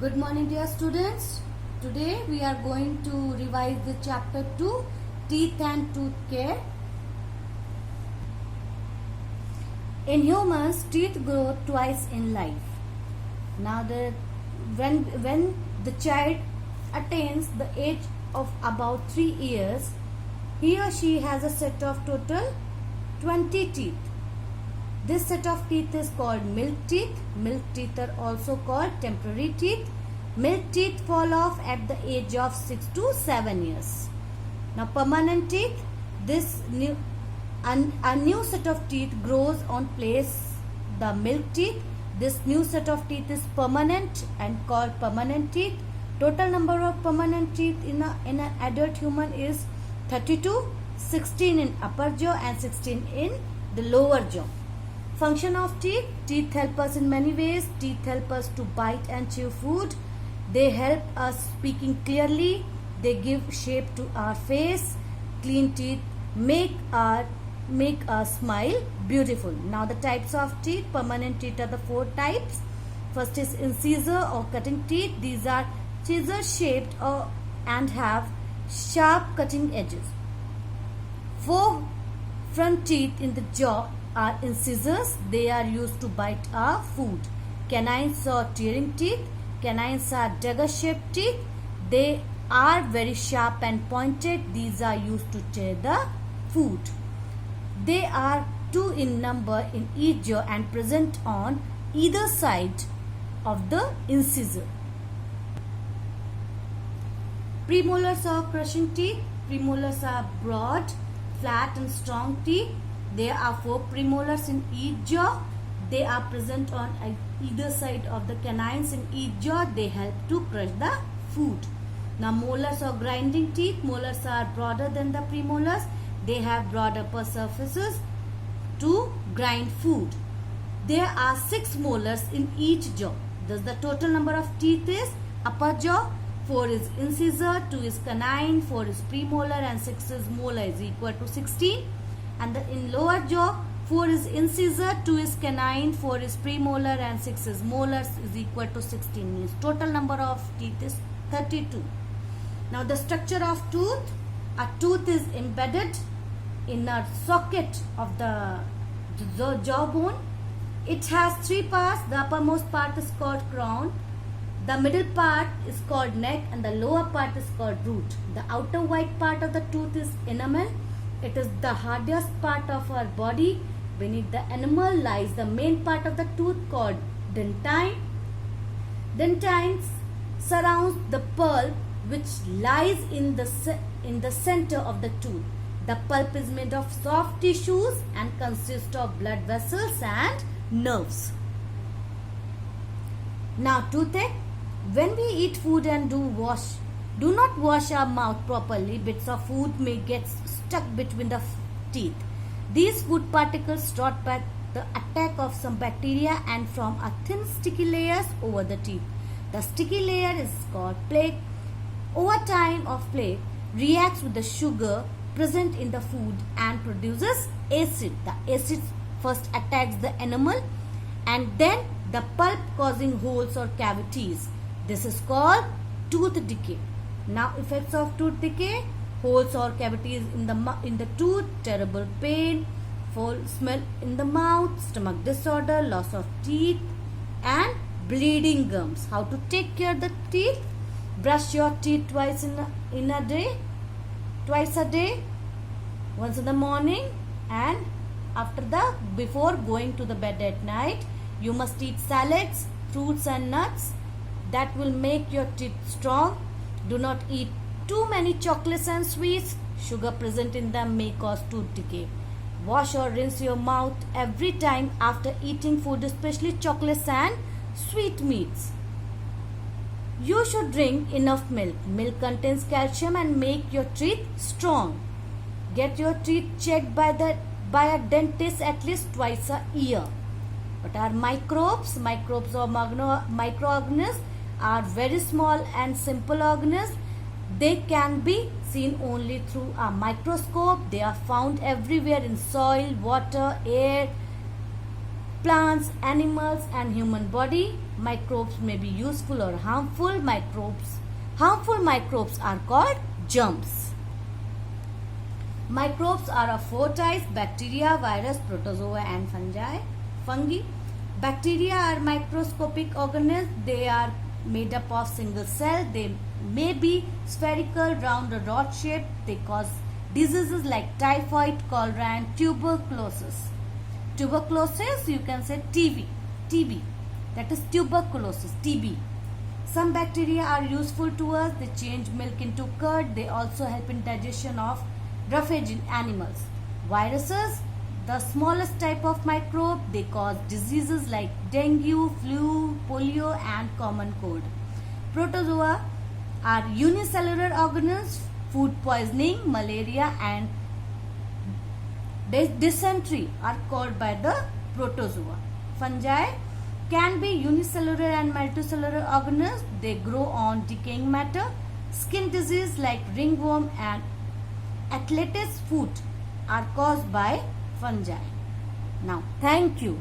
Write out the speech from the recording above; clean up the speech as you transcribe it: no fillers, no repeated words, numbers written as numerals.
Good morning, dear students. Today we are going to revise the chapter 2, Teeth and Tooth Care. In humans, teeth grow twice in life. Now, when the child attains the age of about 3 years, he or she has a set of total 20 teeth. This set of teeth is called milk teeth. Milk teeth are also called temporary teeth. Milk teeth fall off at the age of 6 to 7 years. Now permanent teeth, a new set of teeth grows on place the milk teeth. This new set of teeth is permanent and called permanent teeth. Total number of permanent teeth in an adult human is 32, 16 in upper jaw and 16 in the lower jaw. Function of teeth. Teeth help us in many ways. Teeth help us to bite and chew food. They help us speaking clearly. They give shape to our face. Clean teeth make us smile beautiful. Now the types of teeth. Permanent teeth are the 4 types. First is incisor or cutting teeth. These are chisel shaped and have sharp cutting edges. 4 front teeth in the jaw are incisors. They are used to bite our food. Canines or tearing teeth. Canines are dagger-shaped teeth. They are very sharp and pointed. These are used to tear the food. They are 2 in number in each jaw and present on either side of the incisor. Premolars or crushing teeth. Premolars are broad, flat and strong teeth. There are 4 premolars in each jaw. They are present on either side of the canines in each jaw. They help to crush the food. Now molars or grinding teeth. Molars are broader than the premolars. They have broader upper surfaces to grind food. There are 6 molars in each jaw. Thus the total number of teeth is upper jaw. 4 is incisor, 2 is canine, 4 is premolar and 6 is molar is equal to 16. And in lower jaw, 4 is incisor, 2 is canine, 4 is premolar and 6 is molars is equal to 16. Means total number of teeth is 32. Now the structure of tooth. A tooth is embedded in a socket of the jawbone. It has 3 parts. The uppermost part is called crown. The middle part is called neck and the lower part is called root. The outer white part of the tooth is enamel. It is the hardest part of our body. Beneath the enamel lies the main part of the tooth called dentine. Dentine surrounds the pulp which lies in the center of the tooth. The pulp is made of soft tissues and consists of blood vessels and nerves. Now toothache. When we eat food and do not wash our mouth properly, bits of food may get stuck between the teeth. These food particles start by the attack of some bacteria and form a thin sticky layers over the teeth. The sticky layer is called plaque. Over time of plaque reacts with the sugar present in the food and produces acid. The acid first attacks the enamel and then the pulp causing holes or cavities. This is called tooth decay. Now effects of tooth decay. Holes or cavities in the tooth, terrible pain, foul smell in the mouth, stomach disorder, loss of teeth and bleeding gums. How to take care of the teeth? Brush your teeth twice a day, once in the morning and before going to the bed at night. You must eat salads, fruits and nuts. That will make your teeth strong. Do not eat too many chocolates and sweets. Sugar present in them may cause tooth decay. Wash or rinse your mouth every time after eating food, especially chocolates and sweet meats. You should drink enough milk. Milk contains calcium and make your teeth strong. Get your teeth checked by a dentist at least twice a year. What are microbes? Microbes or microorganisms are very small and simple organisms. They can be seen only through a microscope. They are found everywhere in soil, water, air, plants, animals, and human body. Microbes may be useful or harmful. Harmful microbes are called germs. Microbes are of four types: bacteria, virus, protozoa, and fungi. Bacteria are microscopic organisms. They are made up of single cell. They may be spherical, round, or rod shaped. They cause diseases like typhoid, cholera, and tuberculosis. Tuberculosis, you can say TB. That is tuberculosis, TB. Some bacteria are useful to us. They change milk into curd. They also help in digestion of roughage in animals. Viruses, the smallest type of microbe, they cause diseases like dengue, flu, polio, and common cold. Protozoa are unicellular organisms. Food poisoning, malaria, and dysentery are caused by the protozoa. Fungi can be unicellular and multicellular organisms. They grow on decaying matter. Skin disease like ringworm and athlete's foot are caused by fungi. Now, thank you.